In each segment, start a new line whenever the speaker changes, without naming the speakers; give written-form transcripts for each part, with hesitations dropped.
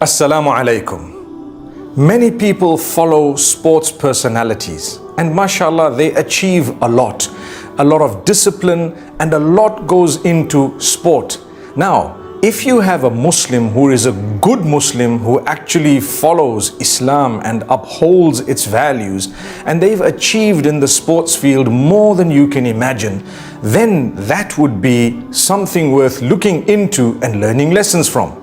Assalamu alaikum. Many people follow sports personalities and mashallah they achieve a lot of discipline, and a lot goes into sport. Now, if you have a Muslim who is a good Muslim who actually follows Islam and upholds its values, and they've achieved in the sports field more than you can imagine, then that would be something worth looking into and learning lessons from.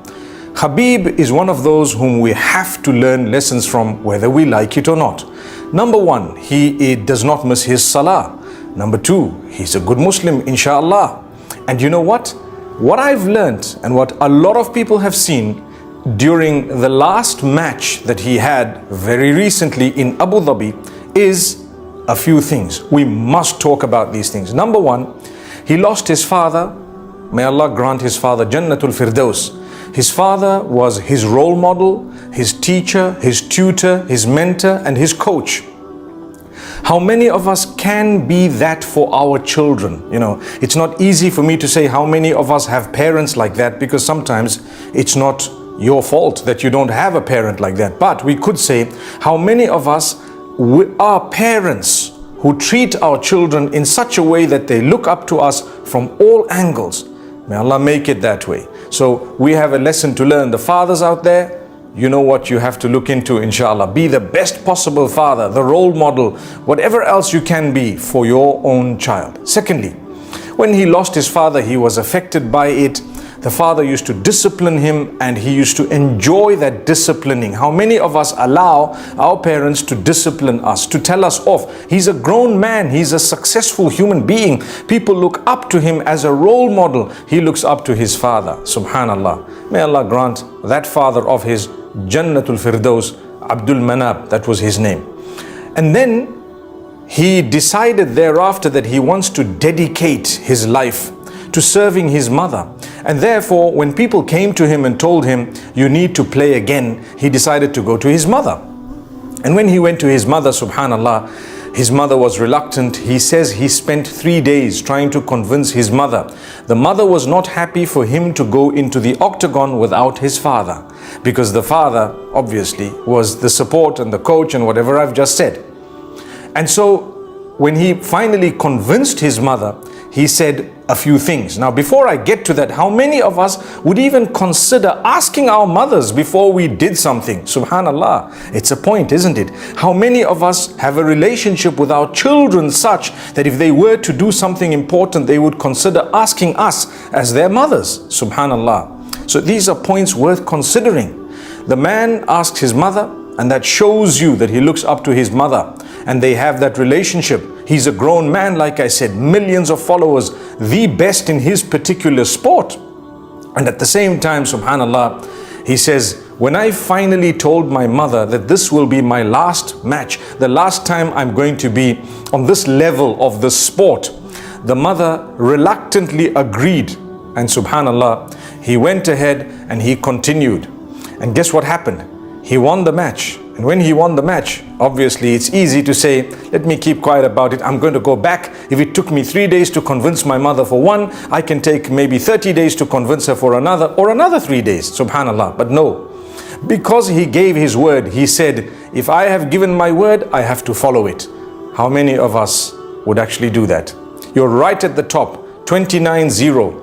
Khabib is one of those whom we have to learn lessons from, whether we like it or not. Number one, he does not miss his salah. Number two, he's a good Muslim, inshallah. And you know what? What I've learned and what a lot of people have seen during the last match that he had very recently in Abu Dhabi is a few things. We must talk about these things. Number one, he lost his father. May Allah grant his father Jannatul Firdaus. His father was his role model, his teacher, his tutor, his mentor, and his coach. How many of us can be that for our children? You know, it's not easy for me to say how many of us have parents like that, because sometimes it's not your fault that you don't have a parent like that. But we could say how many of us are parents who treat our children in such a way that they look up to us from all angles. May Allah make it that way. So we have a lesson to learn. The fathers out there, you know what you have to look into, inshallah. Be the best possible father, the role model, whatever else you can be for your own child. Secondly, when he lost his father, he was affected by it. The father used to discipline him and he used to enjoy that disciplining. How many of us allow our parents to discipline us, to tell us off? He's a grown man, he's a successful human being. People look up to him as a role model. He looks up to his father, subhanallah. May Allah grant that father of his Jannatul Firdaus, Abdul Manab, that was his name. And then he decided thereafter that he wants to dedicate his life to serving his mother. And therefore, when people came to him and told him, you need to play again, he decided to go to his mother. And when he went to his mother, subhanallah, his mother was reluctant. He says he spent 3 days trying to convince his mother. The mother was not happy for him to go into the octagon without his father, because the father obviously was the support and the coach and whatever I've just said. And so when he finally convinced his mother, he said a few things. Now, before I get to that, how many of us would even consider asking our mothers before we did something? Subhanallah, it's a point, isn't it? How many of us have a relationship with our children such that if they were to do something important, they would consider asking us as their mothers? Subhanallah. So these are points worth considering. The man asks his mother, and that shows you that he looks up to his mother and they have that relationship. He's a grown man, like I said, millions of followers, the best in his particular sport. And at the same time, subhanallah, he says, when I finally told my mother that this will be my last match, the last time I'm going to be on this level of the sport, the mother reluctantly agreed. And subhanallah, he went ahead and he continued. And guess what happened? He won the match. And when he won the match, obviously it's easy to say, let me keep quiet about it. I'm going to go back. If it took me 3 days to convince my mother for one, I can take maybe 30 days to convince her for another, or another 3 days, subhanallah. But no, because he gave his word, he said, if I have given my word, I have to follow it. How many of us would actually do that? You're right at the top, 29-0.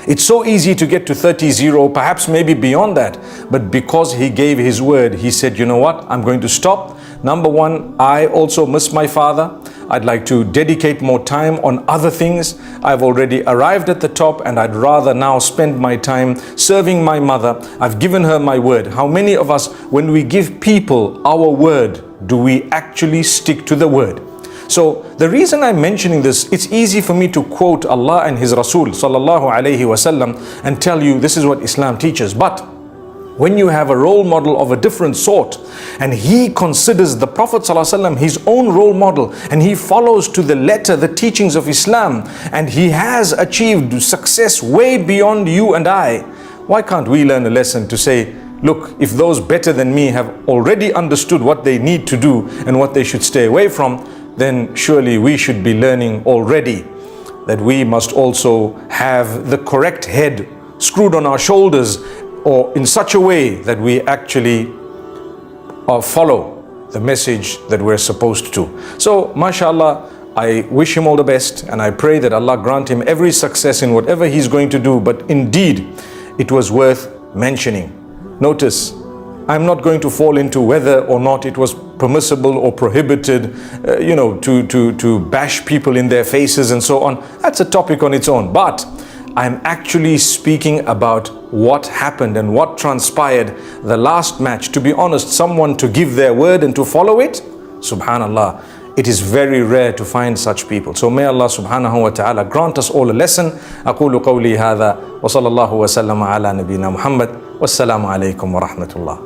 It's so easy to get to 30-0, perhaps maybe beyond that. But because he gave his word, he said, you know what, I'm going to stop. Number one, I also miss my father. I'd like to dedicate more time on other things. I've already arrived at the top and I'd rather now spend my time serving my mother. I've given her my word. How many of us, when we give people our word, do we actually stick to the word? So the reason I'm mentioning this, it's easy for me to quote Allah and His Rasul sallallahu alaihi wasallam and tell you this is what Islam teaches. But when you have a role model of a different sort and he considers the Prophet sallallahu alaihi wasallam his own role model and he follows to the letter the teachings of Islam and he has achieved success way beyond you and I, why can't we learn a lesson to say, look, if those better than me have already understood what they need to do and what they should stay away from, then surely we should be learning already that we must also have the correct head screwed on our shoulders or in such a way that we actually follow the message that we're supposed to. So, mashallah, I wish him all the best, and I pray that Allah grant him every success in whatever he's going to do. But indeed, it was worth mentioning. Notice, I'm not going to fall into whether or not it was permissible or prohibited, to bash people in their faces and so on. That's a topic on its own. But I'm actually speaking about what happened and what transpired the last match. To be honest, someone to give their word and to follow it, subhanallah, it is very rare to find such people. So may Allah subhanahu wa ta'ala grant us all a lesson. أقول قولي هذا وصلى الله وسلم على نبينا محمد والسلام عليكم ورحمة الله.